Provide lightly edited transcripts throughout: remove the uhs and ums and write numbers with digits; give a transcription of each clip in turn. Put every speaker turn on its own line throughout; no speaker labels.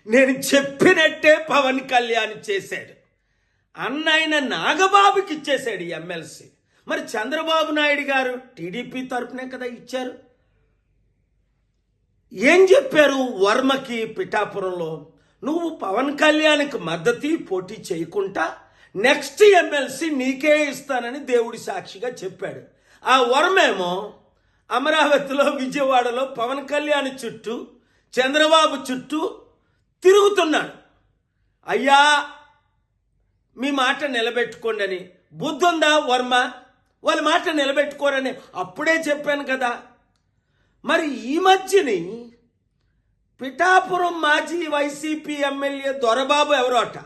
నేను చెప్పినట్టే పవన్ కళ్యాణ్ చేశాడు. అన్నైన నాగబాబుకి ఇచ్చేశాడు ఎమ్మెల్సీ. మరి చంద్రబాబు నాయుడు గారు టీడీపీ తరపునే కదా ఇచ్చారు. ఏం చెప్పారు వర్మకి పిఠాపురంలో? నువ్వు పవన్ కళ్యాణ్కి మద్దతు పోటీ చేయకుండా నెక్స్ట్ ఎమ్మెల్సీ నీకే ఇస్తానని దేవుడి సాక్షిగా చెప్పాడు. ఆ వర్మేమో అమరావతిలో, విజయవాడలో పవన్ కళ్యాణ్ చుట్టూ, చంద్రబాబు చుట్టూ తిరుగుతున్నాడు. అయ్యా మీ మాట నిలబెట్టుకోండి అని. బుద్ధుందా వర్మ? వాళ్ళ మాట నిలబెట్టుకోరని అప్పుడే చెప్పాను కదా. మరి ఈ మధ్యని పిఠాపురం మాజీ వైసీపీ ఎమ్మెల్యే దొరబాబు ఎవరో అట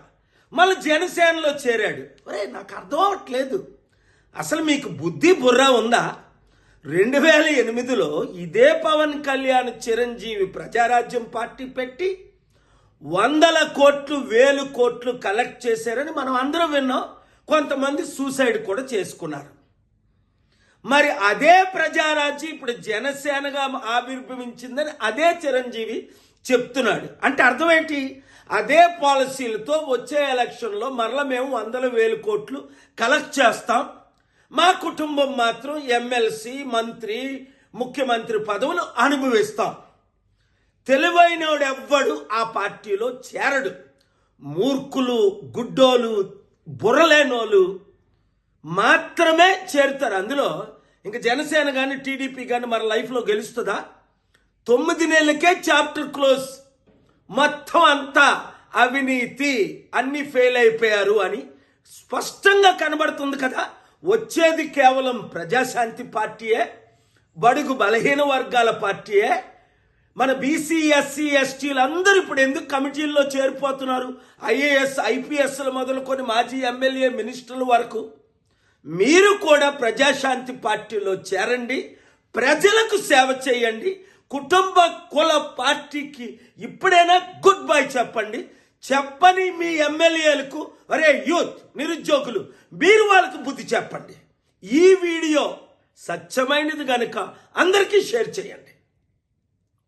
మళ్ళీ జనసేనలో చేరాడు. ఒరే నాకు అర్థం అవ్వట్లేదు, అసలు మీకు బుద్ధి బుర్ర ఉందా? 2008లో ఇదే పవన్ కళ్యాణ్ చిరంజీవి ప్రజారాజ్యం పార్టీ పెట్టి 100 కోట్లు 1000 కోట్లు కలెక్ట్ చేశారని మనం అందరం విన్నాం. కొంతమంది సూసైడ్ కూడా చేసుకున్నారు. మరి అదే ప్రజారాజ్యం ఇప్పుడు జనసేనగా ఆవిర్భవించిందని అదే చిరంజీవి చెప్తున్నాడు. అంటే అర్థం ఏంటి? అదే పాలసీలతో వచ్చే ఎలక్షన్లో మరలా మేము 100,000 కోట్లు కలెక్ట్ చేస్తాం, మా కుటుంబం మాత్రం ఎమ్మెల్సీ, మంత్రి, ముఖ్యమంత్రి పదవులు అనుభవిస్తాం. తెలివైనోడు ఎవ్వడు ఆ పార్టీలో చేరడు. మూర్ఖులు, గుడ్డోలు, బుర్రలేనోళ్ళు మాత్రమే చేరుతారు అందులో. ఇంకా జనసేన కానీ టీడీపీ కానీ మన లైఫ్లో గెలుస్తుందా? 9 నెలలకే చాప్టర్ క్లోజ్. మొత్తం అంతా అవినీతి, అన్ని ఫెయిల్ అయిపోయారు అని స్పష్టంగా కనబడుతుంది కదా. వచ్చేది కేవలం ప్రజాశాంతి పార్టీయే, బడుగు బలహీన వర్గాల పార్టీయే. మన బీసీ, ఎస్సీ, ఎస్టీలు అందరూ ఇప్పుడు ఎందుకు కమిటీల్లో చేరిపోతున్నారు? ఐఏఎస్, ఐపీఎస్లు మొదలుకొని మాజీ ఎమ్మెల్యే, మినిస్టర్ల వరకు. మీరు కూడా ప్రజాశాంతి పార్టీలో చేరండి, ప్రజలకు సేవ చేయండి. కుటుంబ కుల పార్టీకి ఇప్పుడైనా గుడ్ బై చెప్పండి. చెప్పని మీ ఎమ్మెల్యేలకు, అరే యూత్, నిరుద్యోగులు, మీరు వాళ్ళకు బుద్ధి చెప్పండి. ఈ వీడియో సత్యమైనది కనుక అందరికీ షేర్ చేయండి.